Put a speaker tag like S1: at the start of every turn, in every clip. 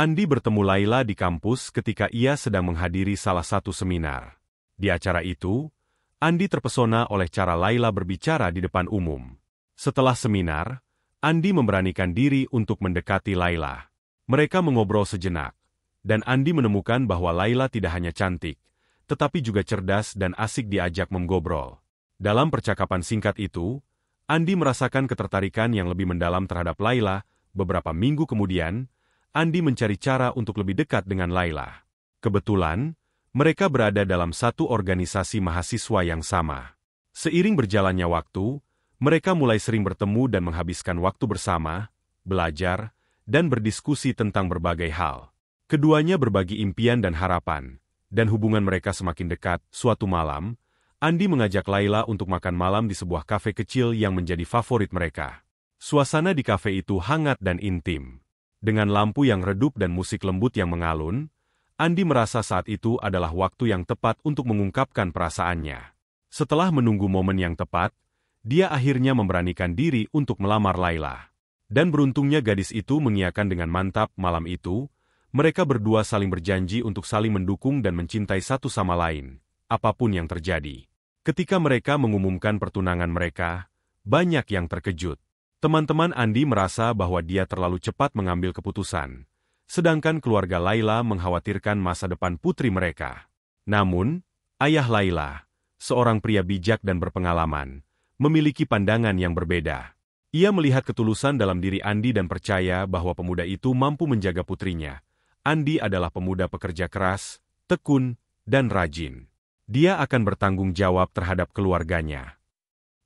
S1: Andi bertemu Laila di kampus ketika ia sedang menghadiri salah satu seminar. Di acara itu, Andi terpesona oleh cara Laila berbicara di depan umum. Setelah seminar, Andi memberanikan diri untuk mendekati Laila. Mereka mengobrol sejenak, dan Andi menemukan bahwa Laila tidak hanya cantik, tetapi juga cerdas dan asik diajak mengobrol. Dalam percakapan singkat itu, Andi merasakan ketertarikan yang lebih mendalam terhadap Laila. Beberapa minggu kemudian, Andi mencari cara untuk lebih dekat dengan Laila. Kebetulan, mereka berada dalam satu organisasi mahasiswa yang sama. Seiring berjalannya waktu, mereka mulai sering bertemu dan menghabiskan waktu bersama, belajar, dan berdiskusi tentang berbagai hal. Keduanya berbagi impian dan harapan, dan hubungan mereka semakin dekat. Suatu malam, Andi mengajak Laila untuk makan malam di sebuah kafe kecil yang menjadi favorit mereka. Suasana di kafe itu hangat dan intim. Dengan lampu yang redup dan musik lembut yang mengalun, Andi merasa saat itu adalah waktu yang tepat untuk mengungkapkan perasaannya. Setelah menunggu momen yang tepat, dia akhirnya memberanikan diri untuk melamar Laila. Dan beruntungnya gadis itu mengiyakan dengan mantap. Malam itu, mereka berdua saling berjanji untuk saling mendukung dan mencintai satu sama lain, apapun yang terjadi. Ketika mereka mengumumkan pertunangan mereka, banyak yang terkejut. Teman-teman Andi merasa bahwa dia terlalu cepat mengambil keputusan, sedangkan keluarga Laila mengkhawatirkan masa depan putri mereka. Namun, ayah Laila, seorang pria bijak dan berpengalaman, memiliki pandangan yang berbeda. Ia melihat ketulusan dalam diri Andi dan percaya bahwa pemuda itu mampu menjaga putrinya. Andi adalah pemuda pekerja keras, tekun, dan rajin. Dia akan bertanggung jawab terhadap keluarganya.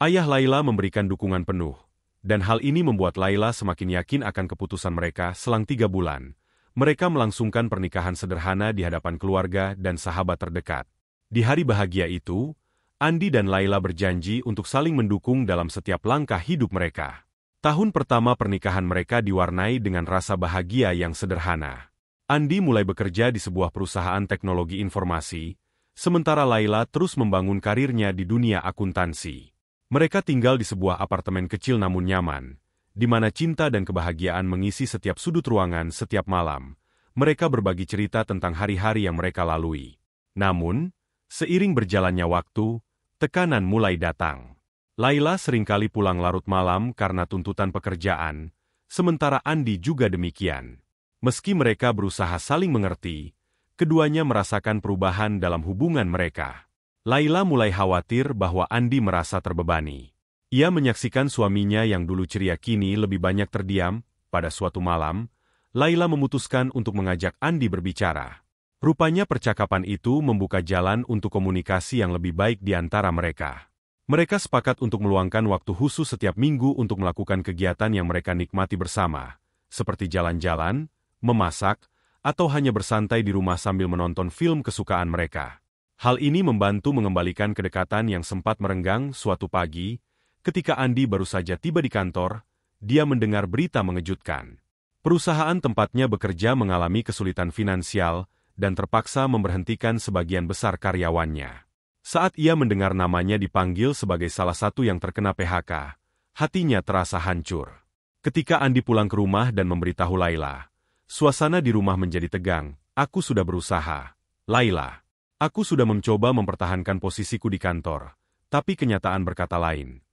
S1: Ayah Laila memberikan dukungan penuh, dan hal ini membuat Laila semakin yakin akan keputusan mereka. Selang 3 bulan, mereka melangsungkan pernikahan sederhana di hadapan keluarga dan sahabat terdekat. Di hari bahagia itu, Andi dan Laila berjanji untuk saling mendukung dalam setiap langkah hidup mereka. Tahun pertama pernikahan mereka diwarnai dengan rasa bahagia yang sederhana. Andi mulai bekerja di sebuah perusahaan teknologi informasi, sementara Laila terus membangun karirnya di dunia akuntansi. Mereka tinggal di sebuah apartemen kecil namun nyaman, di mana cinta dan kebahagiaan mengisi setiap sudut ruangan. Setiap malam, mereka berbagi cerita tentang hari-hari yang mereka lalui. Namun, seiring berjalannya waktu, tekanan mulai datang. Laila seringkali pulang larut malam karena tuntutan pekerjaan, sementara Andi juga demikian. Meski mereka berusaha saling mengerti, keduanya merasakan perubahan dalam hubungan mereka. Laila mulai khawatir bahwa Andi merasa terbebani. Ia menyaksikan suaminya yang dulu ceria kini lebih banyak terdiam. Pada suatu malam, Laila memutuskan untuk mengajak Andi berbicara. Rupanya percakapan itu membuka jalan untuk komunikasi yang lebih baik di antara mereka. Mereka sepakat untuk meluangkan waktu khusus setiap minggu untuk melakukan kegiatan yang mereka nikmati bersama, seperti jalan-jalan, memasak, atau hanya bersantai di rumah sambil menonton film kesukaan mereka. Hal ini membantu mengembalikan kedekatan yang sempat merenggang. Suatu pagi, ketika Andi baru saja tiba di kantor, dia mendengar berita mengejutkan. Perusahaan tempatnya bekerja mengalami kesulitan finansial dan terpaksa memberhentikan sebagian besar karyawannya. Saat ia mendengar namanya dipanggil sebagai salah satu yang terkena PHK, hatinya terasa hancur. Ketika Andi pulang ke rumah dan memberitahu Laila, suasana di rumah menjadi tegang. Aku sudah berusaha, Laila. Aku sudah mencoba mempertahankan posisiku di kantor, tapi kenyataan berkata lain.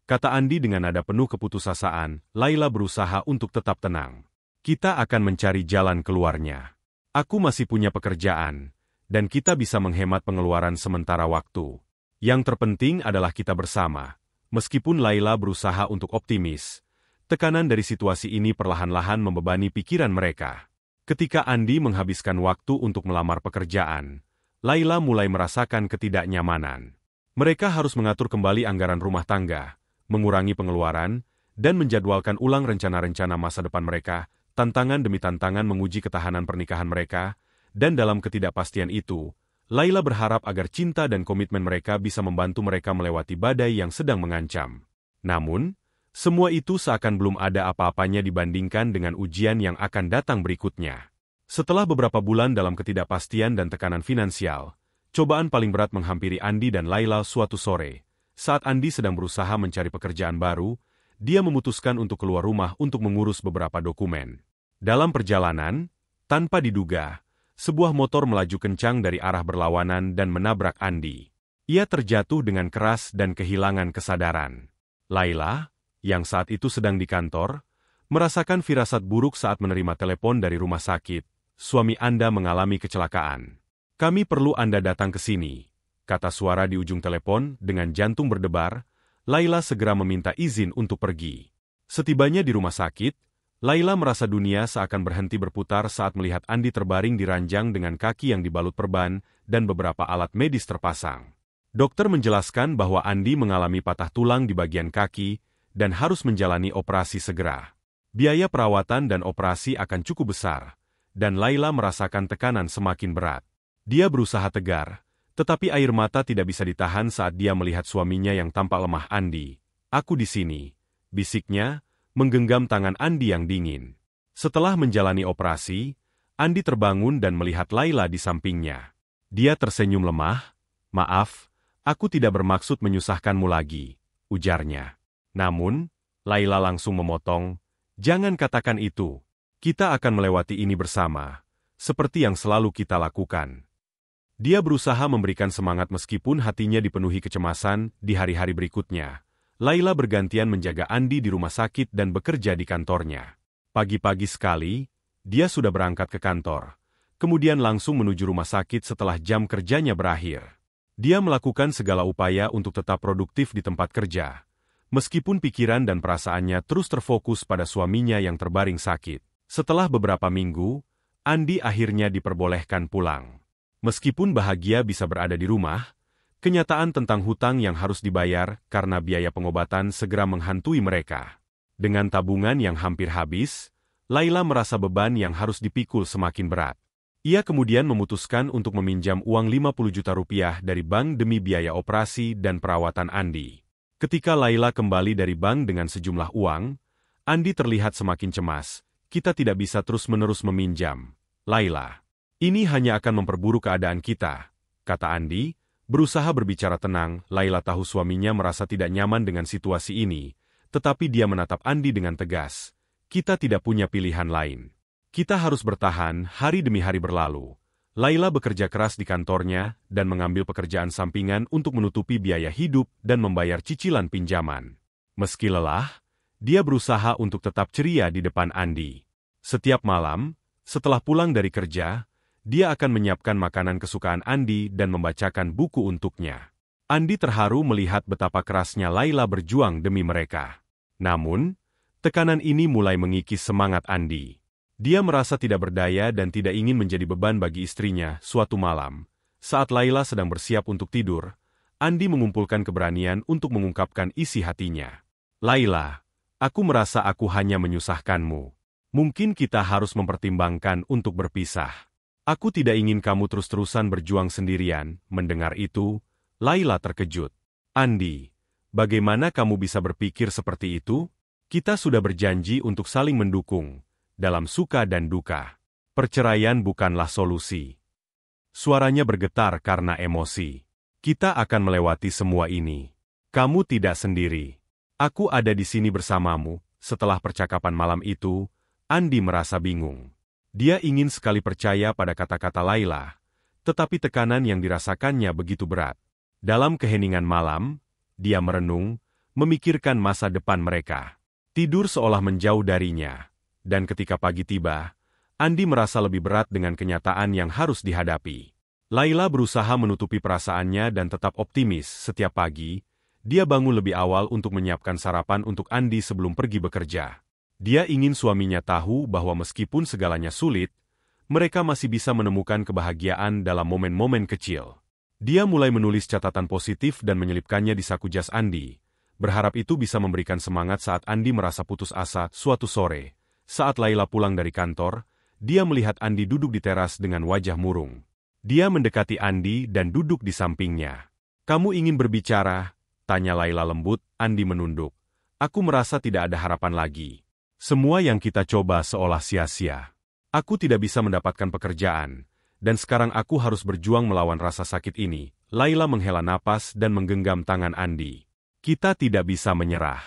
S1: Kata Andi dengan nada penuh keputusasaan. Laila berusaha untuk tetap tenang. Kita akan mencari jalan keluarnya. Aku masih punya pekerjaan, dan kita bisa menghemat pengeluaran sementara waktu. Yang terpenting adalah kita bersama. Meskipun Laila berusaha untuk optimis, tekanan dari situasi ini perlahan-lahan membebani pikiran mereka. Ketika Andi menghabiskan waktu untuk melamar pekerjaan, Laila mulai merasakan ketidaknyamanan. Mereka harus mengatur kembali anggaran rumah tangga, mengurangi pengeluaran, dan menjadwalkan ulang rencana-rencana masa depan mereka. Tantangan demi tantangan menguji ketahanan pernikahan mereka, dan dalam ketidakpastian itu, Laila berharap agar cinta dan komitmen mereka bisa membantu mereka melewati badai yang sedang mengancam. Namun, semua itu seakan belum ada apa-apanya dibandingkan dengan ujian yang akan datang berikutnya. Setelah beberapa bulan dalam ketidakpastian dan tekanan finansial, cobaan paling berat menghampiri Andi dan Laila. Suatu sore, saat Andi sedang berusaha mencari pekerjaan baru, dia memutuskan untuk keluar rumah untuk mengurus beberapa dokumen. Dalam perjalanan, Tanpa diduga, sebuah motor melaju kencang dari arah berlawanan dan menabrak Andi. Ia terjatuh dengan keras dan kehilangan kesadaran. Laila, yang saat itu sedang di kantor, merasakan firasat buruk saat menerima telepon dari rumah sakit. Suami Anda mengalami kecelakaan. Kami perlu Anda datang ke sini, kata suara di ujung telepon dengan jantung berdebar. Laila segera meminta izin untuk pergi. Setibanya di rumah sakit, Laila merasa dunia seakan berhenti berputar saat melihat Andi terbaring di ranjang dengan kaki yang dibalut perban dan beberapa alat medis terpasang. Dokter menjelaskan bahwa Andi mengalami patah tulang di bagian kaki dan harus menjalani operasi segera. Biaya perawatan dan operasi akan cukup besar, dan Laila merasakan tekanan semakin berat. Dia berusaha tegar, tetapi air mata tidak bisa ditahan saat dia melihat suaminya yang tampak lemah. Andi, aku di sini, bisiknya, menggenggam tangan Andi yang dingin. Setelah menjalani operasi, Andi terbangun dan melihat Laila di sampingnya. Dia tersenyum lemah. Maaf, aku tidak bermaksud menyusahkanmu lagi, ujarnya. Namun, Laila langsung memotong, jangan katakan itu. Kita akan melewati ini bersama, seperti yang selalu kita lakukan. Dia berusaha memberikan semangat meskipun hatinya dipenuhi kecemasan. Di hari-hari berikutnya, Laila bergantian menjaga Andi di rumah sakit dan bekerja di kantornya. Pagi-pagi sekali, dia sudah berangkat ke kantor, kemudian langsung menuju rumah sakit setelah jam kerjanya berakhir. Dia melakukan segala upaya untuk tetap produktif di tempat kerja, meskipun pikiran dan perasaannya terus terfokus pada suaminya yang terbaring sakit. Setelah beberapa minggu, Andi akhirnya diperbolehkan pulang. Meskipun bahagia bisa berada di rumah, kenyataan tentang hutang yang harus dibayar karena biaya pengobatan segera menghantui mereka. Dengan tabungan yang hampir habis, Laila merasa beban yang harus dipikul semakin berat. Ia kemudian memutuskan untuk meminjam uang 50 juta rupiah dari bank demi biaya operasi dan perawatan Andi. Ketika Laila kembali dari bank dengan sejumlah uang, Andi terlihat semakin cemas. Kita tidak bisa terus-menerus meminjam, Laila. Ini hanya akan memperburuk keadaan kita, kata Andi, berusaha berbicara tenang. Laila tahu suaminya merasa tidak nyaman dengan situasi ini, tetapi dia menatap Andi dengan tegas. Kita tidak punya pilihan lain. Kita harus bertahan. Hari demi hari berlalu. Laila bekerja keras di kantornya dan mengambil pekerjaan sampingan untuk menutupi biaya hidup dan membayar cicilan pinjaman. Meski lelah, dia berusaha untuk tetap ceria di depan Andi. Setiap malam, setelah pulang dari kerja, dia akan menyiapkan makanan kesukaan Andi dan membacakan buku untuknya. Andi terharu melihat betapa kerasnya Laila berjuang demi mereka. Namun, tekanan ini mulai mengikis semangat Andi. Dia merasa tidak berdaya dan tidak ingin menjadi beban bagi istrinya. Suatu malam, saat Laila sedang bersiap untuk tidur, Andi mengumpulkan keberanian untuk mengungkapkan isi hatinya. Laila, aku merasa aku hanya menyusahkanmu. Mungkin kita harus mempertimbangkan untuk berpisah. Aku tidak ingin kamu terus-terusan berjuang sendirian. Mendengar itu, Laila terkejut. Andi, bagaimana kamu bisa berpikir seperti itu? Kita sudah berjanji untuk saling mendukung, dalam suka dan duka. Perceraian bukanlah solusi. Suaranya bergetar karena emosi. Kita akan melewati semua ini. Kamu tidak sendiri. Aku ada di sini bersamamu. Setelah percakapan malam itu, Andi merasa bingung. Dia ingin sekali percaya pada kata-kata Laila, tetapi tekanan yang dirasakannya begitu berat. Dalam keheningan malam, dia merenung, memikirkan masa depan mereka. Tidur seolah menjauh darinya, dan ketika pagi tiba, Andi merasa lebih berat dengan kenyataan yang harus dihadapi. Laila berusaha menutupi perasaannya dan tetap optimis. Setiap pagi, dia bangun lebih awal untuk menyiapkan sarapan untuk Andi sebelum pergi bekerja. Dia ingin suaminya tahu bahwa meskipun segalanya sulit, mereka masih bisa menemukan kebahagiaan dalam momen-momen kecil. Dia mulai menulis catatan positif dan menyelipkannya di saku jas Andi, berharap itu bisa memberikan semangat saat Andi merasa putus asa. Suatu sore, saat Laila pulang dari kantor, dia melihat Andi duduk di teras dengan wajah murung. Dia mendekati Andi dan duduk di sampingnya. "Kamu ingin berbicara?" tanya Laila lembut. Andi menunduk. "Aku merasa tidak ada harapan lagi. Semua yang kita coba seolah sia-sia. Aku tidak bisa mendapatkan pekerjaan, dan sekarang aku harus berjuang melawan rasa sakit ini." Laila menghela napas dan menggenggam tangan Andi. "Kita tidak bisa menyerah.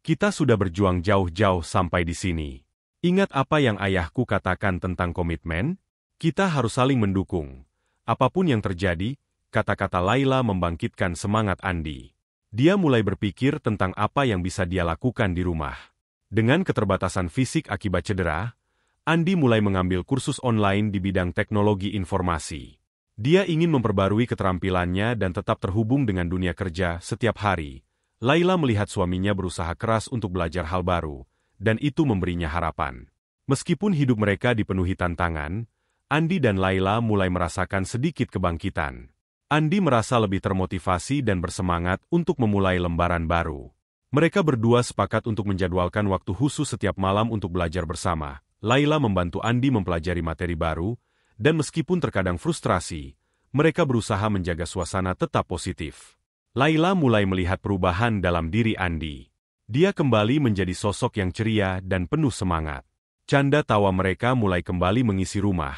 S1: Kita sudah berjuang jauh-jauh sampai di sini. Ingat apa yang ayahku katakan tentang komitmen? Kita harus saling mendukung. Apapun yang terjadi, kata-kata Laila membangkitkan semangat Andi. Dia mulai berpikir tentang apa yang bisa dia lakukan di rumah. Dengan keterbatasan fisik akibat cedera, Andi mulai mengambil kursus online di bidang teknologi informasi. Dia ingin memperbarui keterampilannya dan tetap terhubung dengan dunia kerja setiap hari. Laila melihat suaminya berusaha keras untuk belajar hal baru, dan itu memberinya harapan. Meskipun hidup mereka dipenuhi tantangan, Andi dan Laila mulai merasakan sedikit kebangkitan. Andi merasa lebih termotivasi dan bersemangat untuk memulai lembaran baru. Mereka berdua sepakat untuk menjadwalkan waktu khusus setiap malam untuk belajar bersama. Laila membantu Andi mempelajari materi baru, dan meskipun terkadang frustrasi, mereka berusaha menjaga suasana tetap positif. Laila mulai melihat perubahan dalam diri Andi. Dia kembali menjadi sosok yang ceria dan penuh semangat. Canda tawa mereka mulai kembali mengisi rumah,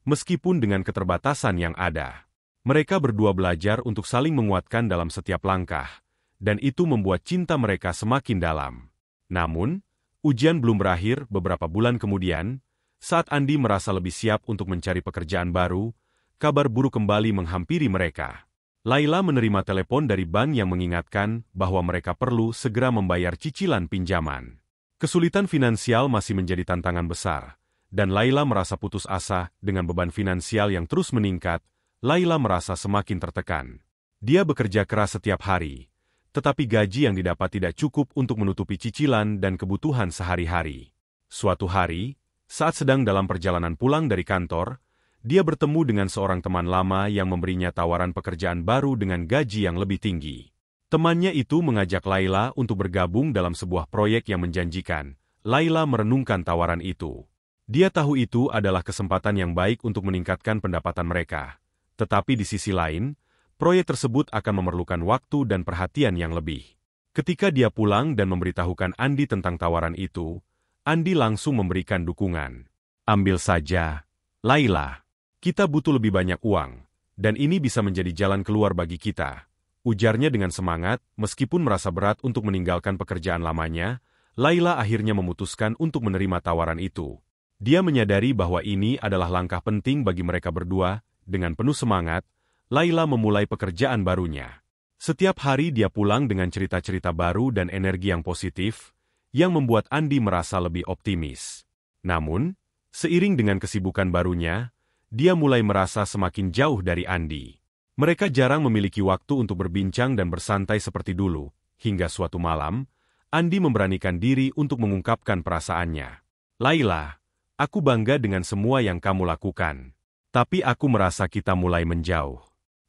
S1: meskipun dengan keterbatasan yang ada. Mereka berdua belajar untuk saling menguatkan dalam setiap langkah, dan itu membuat cinta mereka semakin dalam. Namun, ujian belum berakhir. Beberapa bulan kemudian, saat Andi merasa lebih siap untuk mencari pekerjaan baru, kabar buruk kembali menghampiri mereka. Laila menerima telepon dari bank yang mengingatkan bahwa mereka perlu segera membayar cicilan pinjaman. Kesulitan finansial masih menjadi tantangan besar, dan Laila merasa putus asa dengan beban finansial yang terus meningkat. Laila merasa semakin tertekan. Dia bekerja keras setiap hari, tetapi gaji yang didapat tidak cukup untuk menutupi cicilan dan kebutuhan sehari-hari. Suatu hari, saat sedang dalam perjalanan pulang dari kantor, dia bertemu dengan seorang teman lama yang memberinya tawaran pekerjaan baru dengan gaji yang lebih tinggi. Temannya itu mengajak Laila untuk bergabung dalam sebuah proyek yang menjanjikan. Laila merenungkan tawaran itu. Dia tahu itu adalah kesempatan yang baik untuk meningkatkan pendapatan mereka. Tetapi di sisi lain, proyek tersebut akan memerlukan waktu dan perhatian yang lebih. Ketika dia pulang dan memberitahukan Andi tentang tawaran itu, Andi langsung memberikan dukungan. Ambil saja, Laila. Kita butuh lebih banyak uang, dan ini bisa menjadi jalan keluar bagi kita. Ujarnya dengan semangat, meskipun merasa berat untuk meninggalkan pekerjaan lamanya, Laila akhirnya memutuskan untuk menerima tawaran itu. Dia menyadari bahwa ini adalah langkah penting bagi mereka berdua. Dengan penuh semangat, Laila memulai pekerjaan barunya. Setiap hari dia pulang dengan cerita-cerita baru dan energi yang positif, yang membuat Andi merasa lebih optimis. Namun, seiring dengan kesibukan barunya, dia mulai merasa semakin jauh dari Andi. Mereka jarang memiliki waktu untuk berbincang dan bersantai seperti dulu, hingga suatu malam, Andi memberanikan diri untuk mengungkapkan perasaannya. Laila, aku bangga dengan semua yang kamu lakukan. Tapi aku merasa kita mulai menjauh.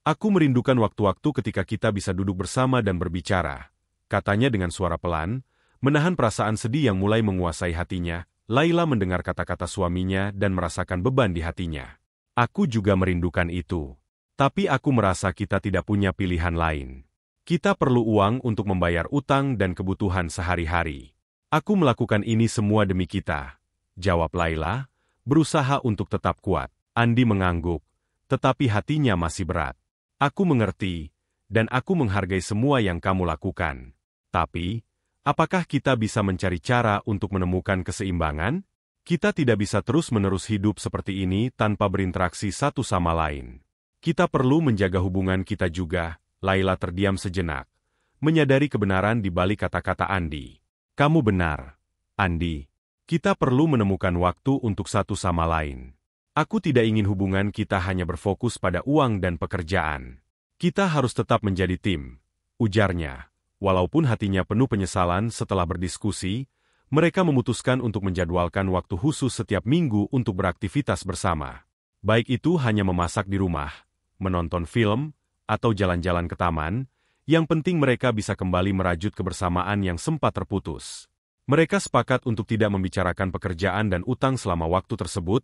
S1: Aku merindukan waktu-waktu ketika kita bisa duduk bersama dan berbicara, katanya dengan suara pelan, menahan perasaan sedih yang mulai menguasai hatinya. Laila mendengar kata-kata suaminya dan merasakan beban di hatinya. Aku juga merindukan itu. Tapi aku merasa kita tidak punya pilihan lain. Kita perlu uang untuk membayar utang dan kebutuhan sehari-hari. Aku melakukan ini semua demi kita, jawab Laila, berusaha untuk tetap kuat. Andi mengangguk, tetapi hatinya masih berat. Aku mengerti, dan aku menghargai semua yang kamu lakukan. Tapi, apakah kita bisa mencari cara untuk menemukan keseimbangan? Kita tidak bisa terus-menerus hidup seperti ini tanpa berinteraksi satu sama lain. Kita perlu menjaga hubungan kita juga. Laila terdiam sejenak, menyadari kebenaran di balik kata-kata Andi. Kamu benar, Andi. Kita perlu menemukan waktu untuk satu sama lain. Aku tidak ingin hubungan kita hanya berfokus pada uang dan pekerjaan. Kita harus tetap menjadi tim, ujarnya. Walaupun hatinya penuh penyesalan setelah berdiskusi, mereka memutuskan untuk menjadwalkan waktu khusus setiap minggu untuk beraktivitas bersama. Baik itu hanya memasak di rumah, menonton film, atau jalan-jalan ke taman, yang penting mereka bisa kembali merajut kebersamaan yang sempat terputus. Mereka sepakat untuk tidak membicarakan pekerjaan dan utang selama waktu tersebut,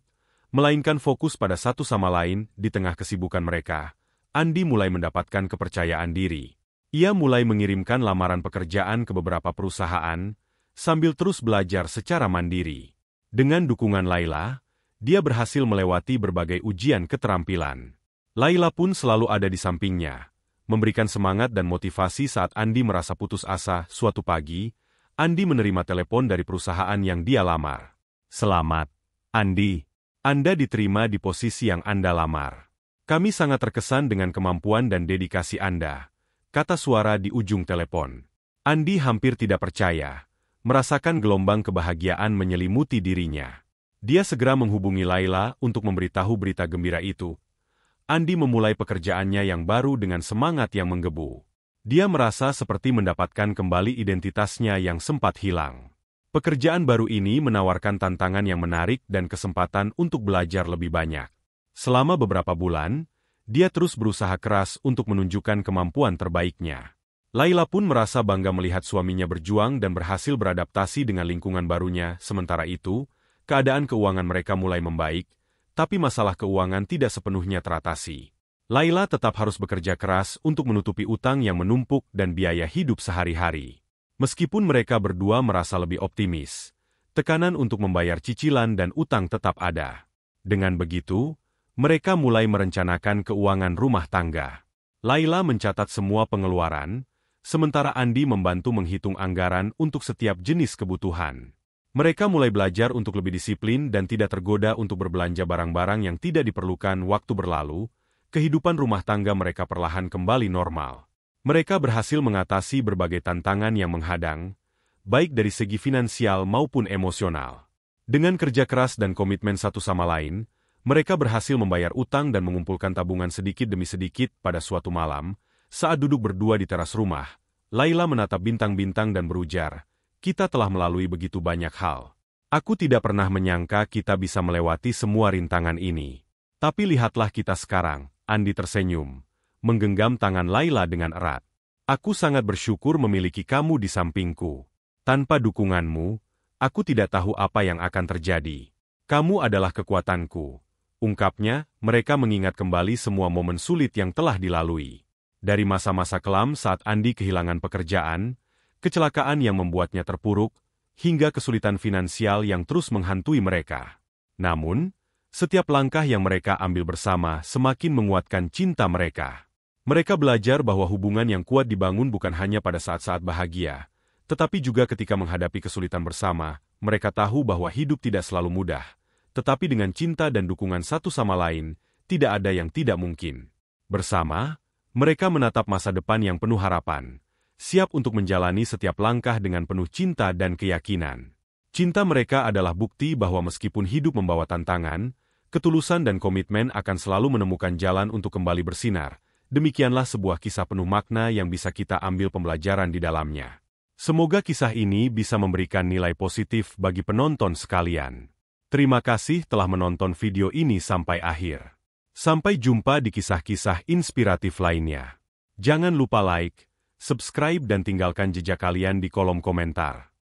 S1: melainkan fokus pada satu sama lain di tengah kesibukan mereka. Andi mulai mendapatkan kepercayaan diri. Ia mulai mengirimkan lamaran pekerjaan ke beberapa perusahaan, sambil terus belajar secara mandiri. Dengan dukungan Laila, dia berhasil melewati berbagai ujian keterampilan. Laila pun selalu ada di sampingnya, memberikan semangat dan motivasi saat Andi merasa putus asa. Suatu pagi, Andi menerima telepon dari perusahaan yang dia lamar. Selamat, Andi. Anda diterima di posisi yang Anda lamar. Kami sangat terkesan dengan kemampuan dan dedikasi Anda, kata suara di ujung telepon. Andi hampir tidak percaya, merasakan gelombang kebahagiaan menyelimuti dirinya. Dia segera menghubungi Laila untuk memberitahu berita gembira itu. Andi memulai pekerjaannya yang baru dengan semangat yang menggebu. Dia merasa seperti mendapatkan kembali identitasnya yang sempat hilang. Pekerjaan baru ini menawarkan tantangan yang menarik dan kesempatan untuk belajar lebih banyak. Selama beberapa bulan, dia terus berusaha keras untuk menunjukkan kemampuan terbaiknya. Laila pun merasa bangga melihat suaminya berjuang dan berhasil beradaptasi dengan lingkungan barunya. Sementara itu, keadaan keuangan mereka mulai membaik, tapi masalah keuangan tidak sepenuhnya teratasi. Laila tetap harus bekerja keras untuk menutupi utang yang menumpuk dan biaya hidup sehari-hari. Meskipun mereka berdua merasa lebih optimis, tekanan untuk membayar cicilan dan utang tetap ada. Dengan begitu, mereka mulai merencanakan keuangan rumah tangga. Laila mencatat semua pengeluaran, sementara Andi membantu menghitung anggaran untuk setiap jenis kebutuhan. Mereka mulai belajar untuk lebih disiplin dan tidak tergoda untuk berbelanja barang-barang yang tidak diperlukan. Waktu berlalu, kehidupan rumah tangga mereka perlahan kembali normal. Mereka berhasil mengatasi berbagai tantangan yang menghadang, baik dari segi finansial maupun emosional. Dengan kerja keras dan komitmen satu sama lain, mereka berhasil membayar utang dan mengumpulkan tabungan sedikit demi sedikit. Pada suatu malam, saat duduk berdua di teras rumah, Laila menatap bintang-bintang dan berujar, "Kita telah melalui begitu banyak hal. Aku tidak pernah menyangka kita bisa melewati semua rintangan ini. Tapi lihatlah kita sekarang." Andi tersenyum, menggenggam tangan Laila dengan erat. "Aku sangat bersyukur memiliki kamu di sampingku. Tanpa dukunganmu, aku tidak tahu apa yang akan terjadi. Kamu adalah kekuatanku," ungkapnya. Mereka mengingat kembali semua momen sulit yang telah dilalui. Dari masa-masa kelam saat Andi kehilangan pekerjaan, kecelakaan yang membuatnya terpuruk, hingga kesulitan finansial yang terus menghantui mereka. Namun, setiap langkah yang mereka ambil bersama semakin menguatkan cinta mereka. Mereka belajar bahwa hubungan yang kuat dibangun bukan hanya pada saat-saat bahagia, tetapi juga ketika menghadapi kesulitan bersama. Mereka tahu bahwa hidup tidak selalu mudah, tetapi dengan cinta dan dukungan satu sama lain, tidak ada yang tidak mungkin. Bersama, mereka menatap masa depan yang penuh harapan, siap untuk menjalani setiap langkah dengan penuh cinta dan keyakinan. Cinta mereka adalah bukti bahwa meskipun hidup membawa tantangan, ketulusan dan komitmen akan selalu menemukan jalan untuk kembali bersinar. Demikianlah sebuah kisah penuh makna yang bisa kita ambil pembelajaran di dalamnya. Semoga kisah ini bisa memberikan nilai positif bagi penonton sekalian. Terima kasih telah menonton video ini sampai akhir. Sampai jumpa di kisah-kisah inspiratif lainnya. Jangan lupa like, subscribe dan tinggalkan jejak kalian di kolom komentar.